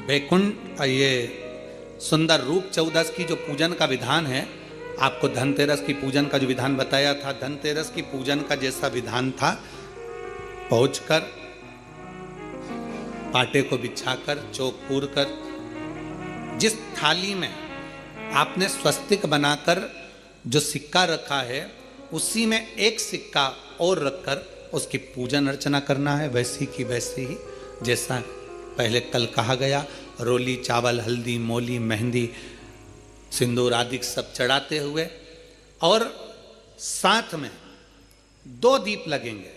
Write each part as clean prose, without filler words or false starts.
वैकुंठ ये सुंदर रूप चौदस की जो पूजन का विधान है, आपको धनतेरस की पूजन का जो विधान बताया था, धनतेरस की पूजन का जैसा विधान था, पहुंचकर पाटे को बिछाकर चौक पूर कर जिस थाली में आपने स्वस्तिक बनाकर जो सिक्का रखा है, उसी में एक सिक्का और रखकर उसकी पूजन अर्चना करना है, वैसी की वैसी ही जैसा पहले कल कहा गया। रोली, चावल, हल्दी, मोली, मेहंदी, सिंदूर आदि सब चढ़ाते हुए, और साथ में 2 दीप लगेंगे।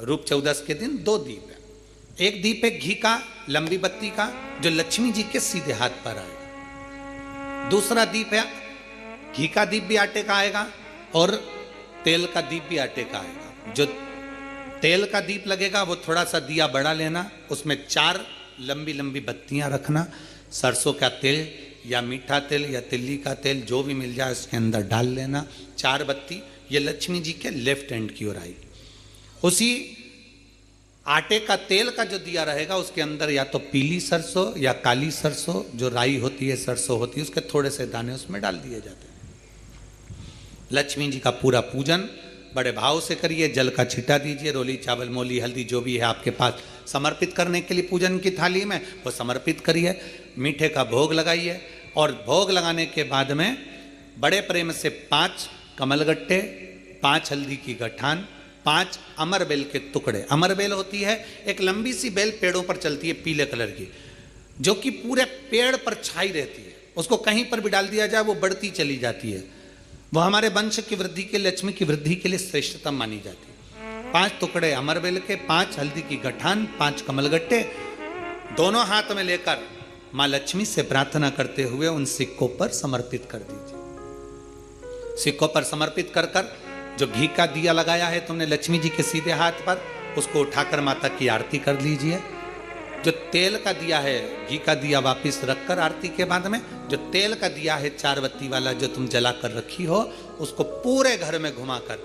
रूप चौदस के दिन 2 दीप है। एक दीप है घी का, लंबी बत्ती का, जो लक्ष्मी जी के सीधे हाथ पर आएगा। दूसरा दीप है घी का दीप भी आटे का आएगा और तेल का दीप भी आटे का आएगा। जो तेल का दीप लगेगा वो थोड़ा सा दिया बड़ा लेना, उसमें 4 लंबी लंबी बत्तियां रखना, सरसों का तेल या मीठा तेल या तिल्ली का तेल जो भी मिल जाए उसके अंदर डाल लेना। 4 बत्ती ये लक्ष्मी जी के लेफ्ट हैंड की ओर आएगी। उसी आटे का तेल का जो दिया रहेगा उसके अंदर या तो पीली सरसों या काली सरसों, जो राई होती है, सरसों होती है, उसके थोड़े से दाने उसमें डाल दिए जाते हैं। लक्ष्मी जी का पूरा पूजन बड़े भाव से करिए, जल का छिटा दीजिए, रोली, चावल, मोली, हल्दी जो भी है आपके पास समर्पित करने के लिए पूजन की थाली में, वो समर्पित करिए। मीठे का भोग लगाइए और भोग लगाने के बाद में बड़े प्रेम से 5 कमलगट्टे, 5 हल्दी की गठान, 5 अमर बेल के टुकड़े। अमर बेल होती है एक लंबी सी बेल, पेड़ों पर चलती है, पीले कलर की, जो कि पूरे पेड़ पर छाई रहती है। उसको कहीं पर भी डाल दिया जाए वो बढ़ती चली जाती है। वह हमारे वंश की वृद्धि के, लक्ष्मी की वृद्धि के लिए श्रेष्ठतम मानी जाती है। 5 टुकड़े अमरबेल के, 5 हल्दी की गठान, 5 कमलगट्टे दोनों हाथ में लेकर मां लक्ष्मी से प्रार्थना करते हुए उन सिक्कों पर समर्पित कर दीजिए। सिक्कों पर समर्पित कर कर जो घी का दिया लगाया है तुमने लक्ष्मी जी के सीधे हाथ पर, उसको उठाकर माता की आरती कर लीजिए। जो तेल का दिया है, घी का दिया वापिस रखकर आरती के बाद में जो तेल का दिया है 4 बत्ती वाला जो तुम जला कर रखी हो, उसको पूरे घर में घुमाकर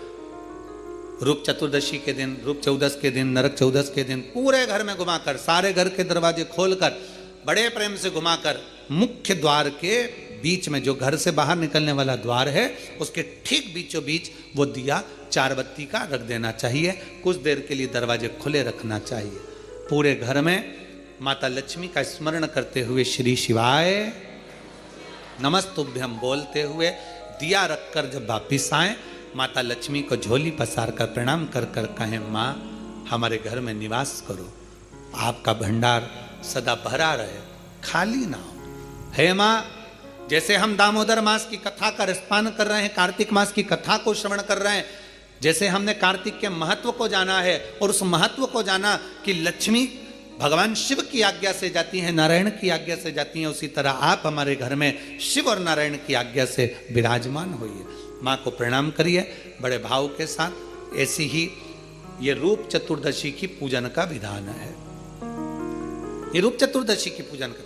रूप चतुर्दशी के दिन, रूप चौदस के दिन, नरक चौदस के दिन पूरे घर में घुमाकर, सारे घर के दरवाजे खोलकर बड़े प्रेम से घुमाकर मुख्य द्वार के बीच में, जो घर से बाहर निकलने वाला द्वार है, उसके ठीक बीचों बीच वो दिया 4 बत्ती का रख देना चाहिए। कुछ देर के लिए दरवाजे खुले रखना चाहिए। पूरे घर में माता लक्ष्मी का स्मरण करते हुए श्री शिवाय नमस्तुभ्यम बोलते हुए दिया रखकर जब वापिस आए, माता लक्ष्मी को झोली पसार कर प्रणाम कर कर कहें, माँ हमारे घर में निवास करो, आपका भंडार सदा भरा रहे, खाली ना हो। हे माँ, जैसे हम दामोदर मास की कथा का रसपान कर रहे हैं, कार्तिक मास की कथा को श्रवण कर रहे हैं, जैसे हमने कार्तिक के महत्व को जाना है और उस महत्व को जाना कि लक्ष्मी भगवान शिव की आज्ञा से जाती हैं, नारायण की आज्ञा से जाती हैं, उसी तरह आप हमारे घर में शिव और नारायण की आज्ञा से विराजमान होइए। माँ को प्रणाम करिए बड़े भाव के साथ। ऐसी ही ये रूप चतुर्दशी की पूजन का विधान है। ये रूप चतुर्दशी की पूजन का